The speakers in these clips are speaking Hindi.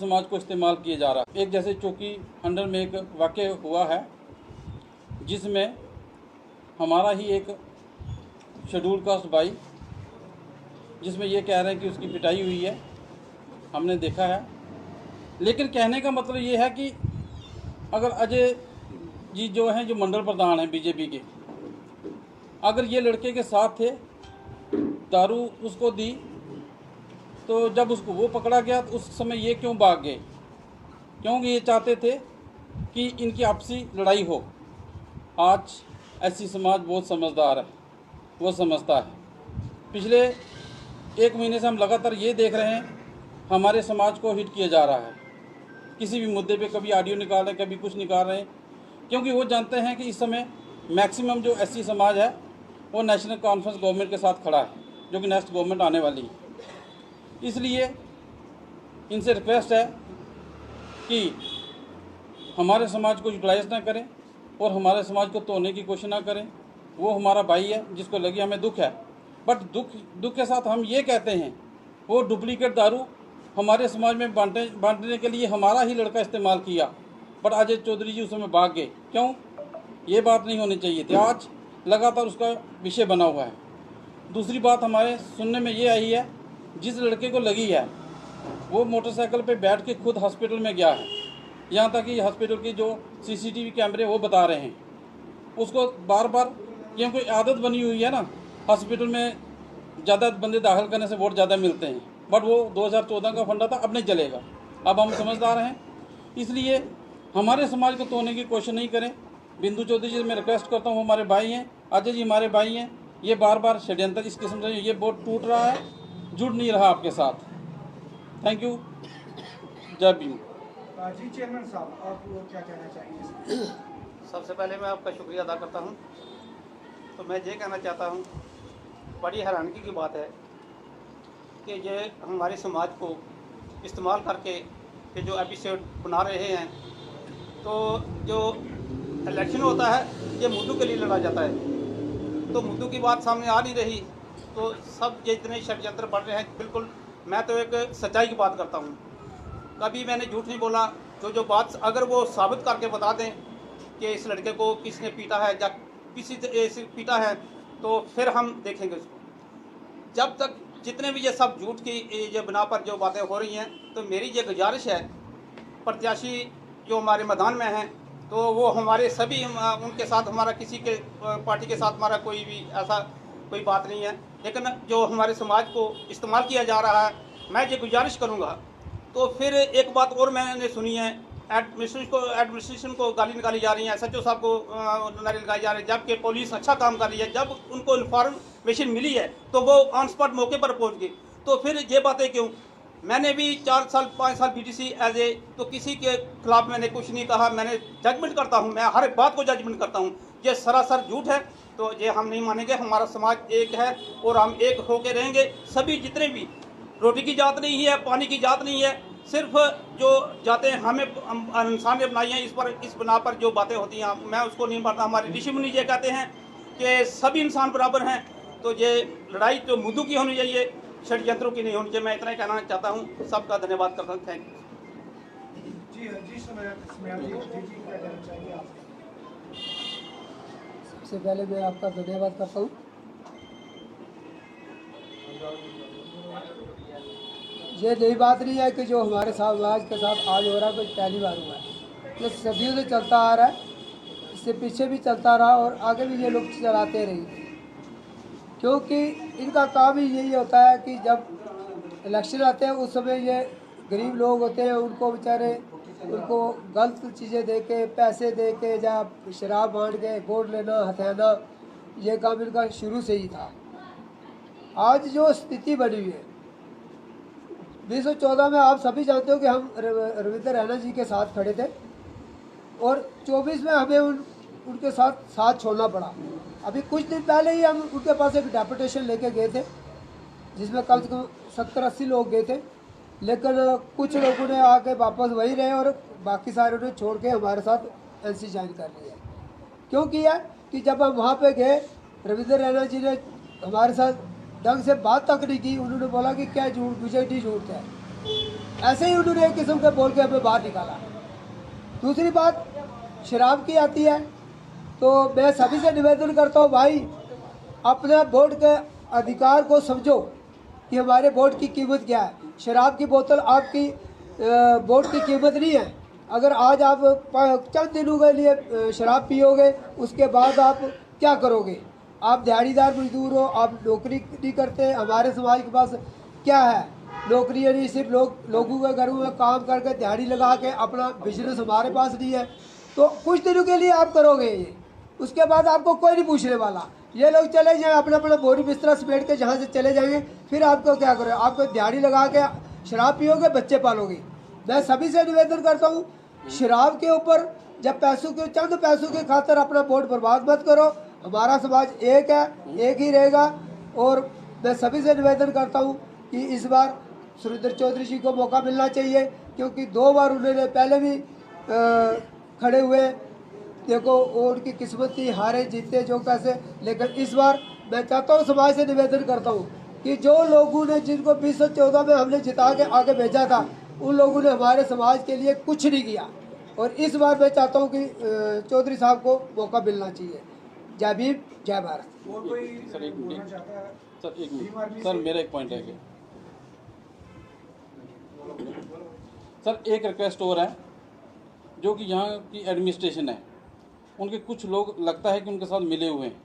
समाज को इस्तेमाल किया जा रहा है। एक जैसे चौकी अंडर में एक वाक़या हुआ है जिसमें हमारा ही एक शेड्यूल कास्ट भाई, जिसमें ये कह रहे हैं कि उसकी पिटाई हुई है, हमने देखा है। लेकिन कहने का मतलब ये है कि अगर अजय जी जो हैं, जो मंडल प्रधान हैं बीजेपी के, अगर ये लड़के के साथ थे, दारू उसको दी, तो जब उसको वो पकड़ा गया तो उस समय ये क्यों भाग गए? क्योंकि ये चाहते थे कि इनकी आपसी लड़ाई हो। आज ऐसी समाज बहुत समझदार है, वो समझता है। पिछले 1 महीने से हम लगातार ये देख रहे हैं, हमारे समाज को हिट किया जा रहा है किसी भी मुद्दे पे। कभी ऑडियो निकाल रहे हैं, कभी कुछ निकाल रहे हैं, क्योंकि वो जानते हैं कि इस समय मैक्सिमम जो एससी समाज है वो नेशनल कॉन्फ्रेंस गवर्नमेंट के साथ खड़ा है, जो कि नेक्स्ट गवर्नमेंट आने वाली है। इसलिए इनसे रिक्वेस्ट है कि हमारे समाज को यूटिलाइज ना करें और हमारे समाज को तोड़ने की कोशिश ना करें। वो हमारा भाई है, जिसको लगी हमें दुख है, बट दुख के साथ हम ये कहते हैं वो डुप्लीकेट दारू हमारे समाज में बांटने के लिए हमारा ही लड़का इस्तेमाल किया, बट अजय चौधरी जी उस समय भाग गए। क्यों? ये बात नहीं होनी चाहिए थी। आज लगातार उसका विषय बना हुआ है। दूसरी बात हमारे सुनने में ये आई है, जिस लड़के को लगी है वो मोटरसाइकिल पे बैठ के खुद हॉस्पिटल में गया है। यहाँ तक कि हॉस्पिटल की जो सीसीटीवी कैमरे वो बता रहे हैं, उसको बार बार, क्योंकि आदत बनी हुई है ना, हॉस्पिटल में ज़्यादा बंदे दाखिल करने से वोट ज़्यादा मिलते हैं, बट वो 2014 का फंडा था, अब नहीं चलेगा। अब हम समझदार हैं, इसलिए हमारे समाज को तोड़ने की कोशिश नहीं करें। बिंदु चौधरी जी मैं रिक्वेस्ट करता हूँ, हमारे भाई हैं, अजय जी हमारे भाई हैं। ये बार बार षड्यंत्र इस किस्म से ये बोर्ड टूट रहा है, जुड़ नहीं रहा आपके साथ। Thank you. जय भीम। जी चेयरमैन साहब, आप क्या कहना चाहेंगे? सबसे पहले मैं आपका शुक्रिया अदा करता हूं। तो मैं ये कहना चाहता हूं, बड़ी हैरानगी की बात है कि ये हमारे समाज को इस्तेमाल करके कि जो एपिसोड बना रहे हैं, तो जो इलेक्शन होता है ये मुद्दों के लिए लड़ा जाता है, तो मुद्दों की बात सामने आ नहीं रही, तो सब जितने षड्यंत्र बढ़ रहे हैं, बिल्कुल मैं तो एक सच्चाई की बात करता हूँ, कभी मैंने झूठ नहीं बोला। जो बात अगर वो साबित करके बता दें कि इस लड़के को किसने पीटा है या किसी से पीटा है, तो फिर हम देखेंगे उसको। जब तक जितने भी ये सब झूठ की ये बिना पर जो बातें हो रही हैं, तो मेरी ये गुजारिश है, प्रत्याशी जो हमारे मैदान में हैं, तो वो हमारे सभी उनके साथ हमारा किसी के पार्टी के साथ हमारा कोई भी ऐसा कोई बात नहीं है, लेकिन जो हमारे समाज को इस्तेमाल किया जा रहा है, मैं ये गुजारिश करूँगा। तो फिर एक बात और मैंने सुनी है, एडमिनिस्ट्रेशन को गाली निकाली जा रही है, SHO साहब को नारे लगाई जा रही है, जबकि पुलिस अच्छा काम कर रही है। जब उनको इन्फॉर्मेशन मिली है तो वो ऑन स्पॉट मौके पर पहुंच गए, तो फिर ये बातें क्यों? मैंने भी 4 साल 5 साल BTC एज ए, तो किसी के खिलाफ मैंने कुछ नहीं कहा। मैंने जजमेंट करता हूँ, मैं हर एक बात को जजमेंट करता हूँ। ये सरासर झूठ है, तो ये हम नहीं मानेंगे। हमारा समाज एक है और हम एक होके रहेंगे। सभी जितने भी, रोटी की जात नहीं है, पानी की जात नहीं है, सिर्फ जो जाते हैं हमें इंसान ने बनाई हैं, इस बिना पर जो बातें होती हैं मैं उसको नहीं मानता। हमारे ऋषि मुनि ये कहते हैं कि सभी इंसान बराबर हैं, तो ये लड़ाई तो मुद्दों की होनी चाहिए, षड्यंत्रों की नहीं होनी चाहिए। मैं इतना ही कहना चाहता हूँ। सबका धन्यवाद करता हूँ। Thank you. सबसे पहले मैं आपका धन्यवाद करता हूँ। ये नई बात नहीं है कि जो हमारे समाज के साथ आज हो रहा है, कोई पहली बार हुआ है। ये सदियों से चलता आ रहा है, इससे पीछे भी चलता रहा और आगे भी ये लोग चलाते रहेंगे, क्योंकि इनका काम ही यही होता है कि जब इलेक्शन आते हैं उस समय ये गरीब लोग होते हैं, उनको बेचारे उनको गलत चीज़ें दे के, पैसे दे के या शराब बांट के वोट लेना, हथियाना, ये काम इनका शुरू से ही था। आज जो स्थिति बनी हुई है, 2014 में आप सभी जानते हो कि हम रविंद्र रैना जी के साथ खड़े थे और 24 में हमें उनके साथ छोड़ना पड़ा। अभी कुछ दिन पहले ही हम उनके पास एक डेपुटेशन लेके गए थे, जिसमें कम से कम 70-80 लोग गए थे, लेकिन कुछ लोगों ने आके वापस वही रहे और बाकी सारे ने छोड़ के हमारे साथ NC ज्वाइन कर लिया। क्यों किया कि जब हम वहाँ पे गए, रविंद्र रैना जी ने हमारे साथ ढंग से बात तक नहीं की। उन्होंने बोला कि क्या झूठ, BJD झूठ है। ऐसे ही उन्होंने एक किस्म के बोल के हमें बाहर निकाला। दूसरी बात शराब की आती है, तो मैं सभी से निवेदन करता हूँ भाई अपने वोट के अधिकार को समझो कि हमारे वोट की कीमत क्या है। शराब की बोतल आपकी वोट की कीमत नहीं है। अगर आज आप चंद दिनों के लिए शराब पियोगे, उसके बाद आप क्या करोगे? आप दिहाड़ीदार मजदूर हो, आप नौकरी नहीं करते। हमारे समाज के पास क्या है? नौकरी नहीं, सिर्फ लोगों के घरों में काम करके दिहाड़ी लगा के अपना बिजनेस हमारे पास नहीं है। तो कुछ दिनों के लिए आप करोगे ये, उसके बाद आपको कोई नहीं पूछने वाला। ये लोग चले जाएं अपना अपना बोरी बिस्तरा समेट के जहाँ से चले जाएंगे, फिर आपको क्या करोगे? आपको दिहाड़ी लगा के शराब पियोगे, बच्चे पालोगे। मैं सभी से निवेदन करता हूँ शराब के ऊपर जब चंद पैसों के खातर अपना वोट बर्बाद मत करो। हमारा समाज एक है, एक ही रहेगा। और मैं सभी से निवेदन करता हूँ कि इस बार सुरेंद्र चौधरी जी को मौका मिलना चाहिए, क्योंकि 2 बार उन्होंने पहले भी खड़े हुए। देखो उनकी किस्मत थी, हारे जीते जो कैसे। लेकिन इस बार मैं चाहता हूँ, समाज से निवेदन करता हूँ कि जो लोगों ने जिनको 2014 में हमने जिता के आगे भेजा था, उन लोगों ने हमारे समाज के लिए कुछ नहीं किया। और इस बार मैं चाहता हूँ कि चौधरी साहब को मौका मिलना चाहिए। जय भीम, जय भारत। और कोई सर एक बोलना मिनट, चाहता है? सर एक भीम आर्मी मिनट, सर से- मेरा एक पॉइंट है कि सर एक रिक्वेस्ट और है, जो कि यहाँ की एडमिनिस्ट्रेशन है, उनके कुछ लोग लगता है कि उनके साथ मिले हुए हैं,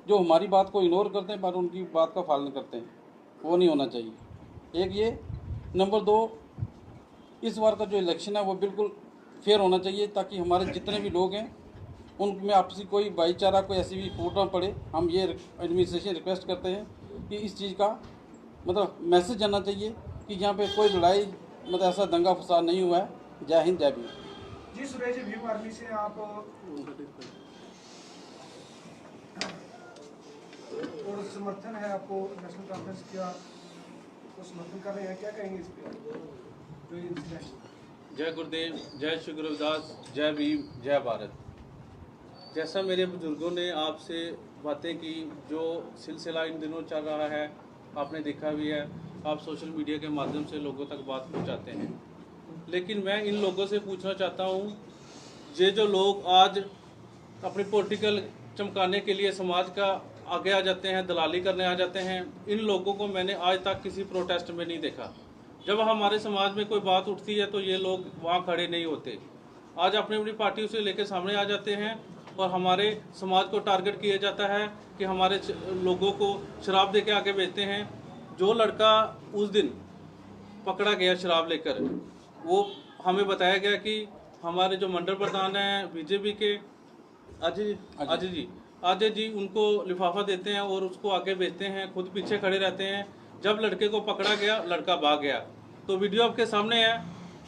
जो हमारी बात को इग्नोर करते हैं पर उनकी बात का पालन करते हैं। वो नहीं होना चाहिए। एक ये, नंबर 2, इस बार का जो इलेक्शन है वो बिल्कुल फेयर होना चाहिए, ताकि हमारे जितने भी लोग हैं उनमें आपसी कोई भाईचारा, कोई ऐसी भी फूट ना पड़े। हम ये एडमिनिस्ट्रेशन रिक्वेस्ट करते हैं कि इस चीज़ का मतलब मैसेज जाना चाहिए कि यहाँ पे कोई लड़ाई मतलब ऐसा दंगा फसाद नहीं हुआ है। जय हिंद, जय भीम। जी सुरेश जी, भीम आर्मी से आप और समर्थन है आपको नेशनल कॉन्फ्रेंस का, तो समर्थन कर रहे हैं, क्या कहेंगे इस पे जो इंसिडेंट? जय गुरुदेव, जय श्री गुरु रविदास, जय भीम, जय भारत। जैसा मेरे बुजुर्गों ने आपसे बातें की, जो सिलसिला इन दिनों चल रहा है आपने देखा भी है, आप सोशल मीडिया के माध्यम से लोगों तक बात पहुंचाते हैं। लेकिन मैं इन लोगों से पूछना चाहता हूं, ये जो लोग आज अपनी पॉलिटिकल चमकाने के लिए समाज का आगे आ जाते हैं, दलाली करने आ जाते हैं, इन लोगों को मैंने आज तक किसी प्रोटेस्ट में नहीं देखा। जब हमारे समाज में कोई बात उठती है तो ये लोग वहाँ खड़े नहीं होते। आज अपनी अपनी पार्टियों से लेकर सामने आ जाते हैं और हमारे समाज को टारगेट किया जाता है कि हमारे लोगों को शराब दे के आगे बेचते हैं। जो लड़का उस दिन पकड़ा गया शराब लेकर, वो हमें बताया गया कि हमारे जो मंडल प्रधान हैं बीजेपी के अजय जी उनको लिफाफा देते हैं और उसको आगे बेचते हैं, खुद पीछे खड़े रहते हैं। जब लड़के को पकड़ा गया, लड़का भाग गया। तो वीडियो आपके सामने है।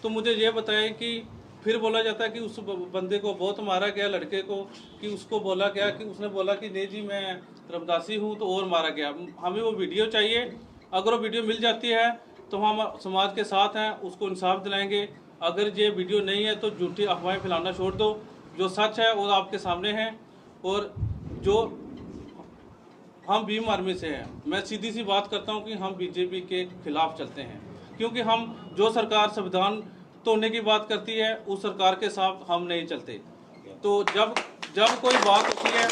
तो मुझे ये बताएं कि फिर बोला जाता है कि उस बंदे को बहुत मारा गया, लड़के को, कि उसको बोला गया कि उसने बोला कि नहीं जी मैं रमदासी हूँ, तो और मारा गया। हमें वो वीडियो चाहिए। अगर वो वीडियो मिल जाती है तो हम समाज के साथ हैं, उसको इंसाफ दिलाएंगे। अगर ये वीडियो नहीं है तो झूठी अफवाहें फैलाना छोड़ दो। जो सच है वो आपके सामने है। और जो हम भीम आर्मी से हैं, मैं सीधी सी बात करता हूं कि हम बीजेपी के खिलाफ चलते हैं, क्योंकि हम जो सरकार संविधान तोड़ने की बात करती है उस सरकार के साथ हम नहीं चलते। तो जब कोई बात होती है,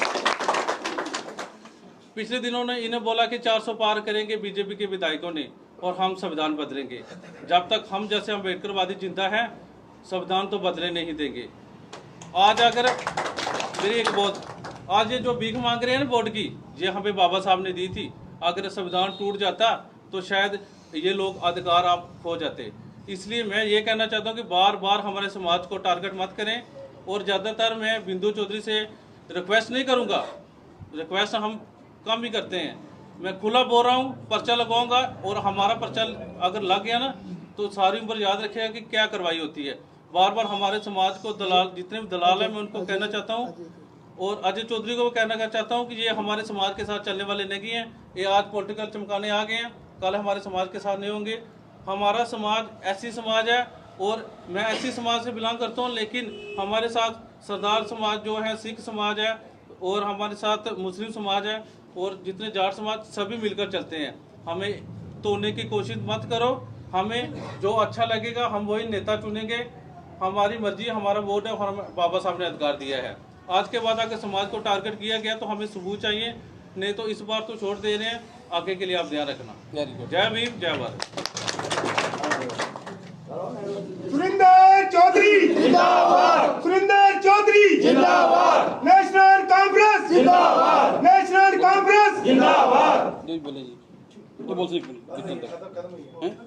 पिछले दिनों ने इन्हें बोला कि 400 पार करेंगे बीजेपी के विधायकों ने और हम संविधान बदलेंगे। जब तक हम जैसे अम्बेडकरवादी जिंदा है, संविधान तो बदले नहीं देंगे। आज अगर मेरी एक बहुत आज ये जो भीख मांग रहे हैं ना वोट की, ये हमें बाबा साहब ने दी थी। अगर संविधान टूट जाता तो शायद ये लोग अधिकार आप खो जाते। इसलिए मैं ये कहना चाहता हूँ कि बार बार हमारे समाज को टारगेट मत करें। और ज़्यादातर मैं बिंदु चौधरी से रिक्वेस्ट नहीं करूँगा, रिक्वेस्ट हम कम ही करते हैं। मैं खुला बोल रहा हूँ, पर्चा लगाऊंगा और हमारा पर्चा अगर लग गया ना तो सारी उम्र याद रखेगा कि क्या कार्रवाई होती है। बार बार हमारे समाज को दलाल, जितने भी दलाल हैं, मैं उनको कहना चाहता हूँ और अजय चौधरी को कहना चाहता हूँ कि ये हमारे समाज के साथ चलने वाले नहीं हैं। ये आज पॉलिटिकल चमकाने आ गए हैं, कल हमारे समाज के साथ नहीं होंगे। हमारा समाज ऐसी समाज है और मैं ऐसी समाज से बिलोंग करता हूँ, लेकिन हमारे साथ सरदार समाज जो है, सिख समाज है और हमारे साथ मुस्लिम समाज है और जितने जाट समाज, सभी मिलकर चलते हैं। हमें तोड़ने की कोशिश मत करो। हमें जो अच्छा लगेगा हम वही नेता चुनेंगे। हमारी मर्जी, हमारा वोट है और हमें बाबा साहब ने अधिकार दिया है। आज के बाद अगर समाज को टारगेट किया गया तो हमें सबूत चाहिए, नहीं तो इस बार तो छोड़ दे रहे हैं, आगे के लिए आप ध्यान रखना। Very good. जय भीम, जय भारत। सुरिंदर चौधरी जिंदाबाद, सुरिंदर चौधरी जिंदाबाद, नेशनल कांफ्रेंस जिंदाबाद, नेशनल कांफ्रेंस जिंदाबाद। बोले जी तो बोल सकते हैं,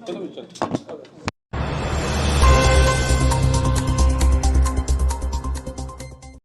खत्म चल।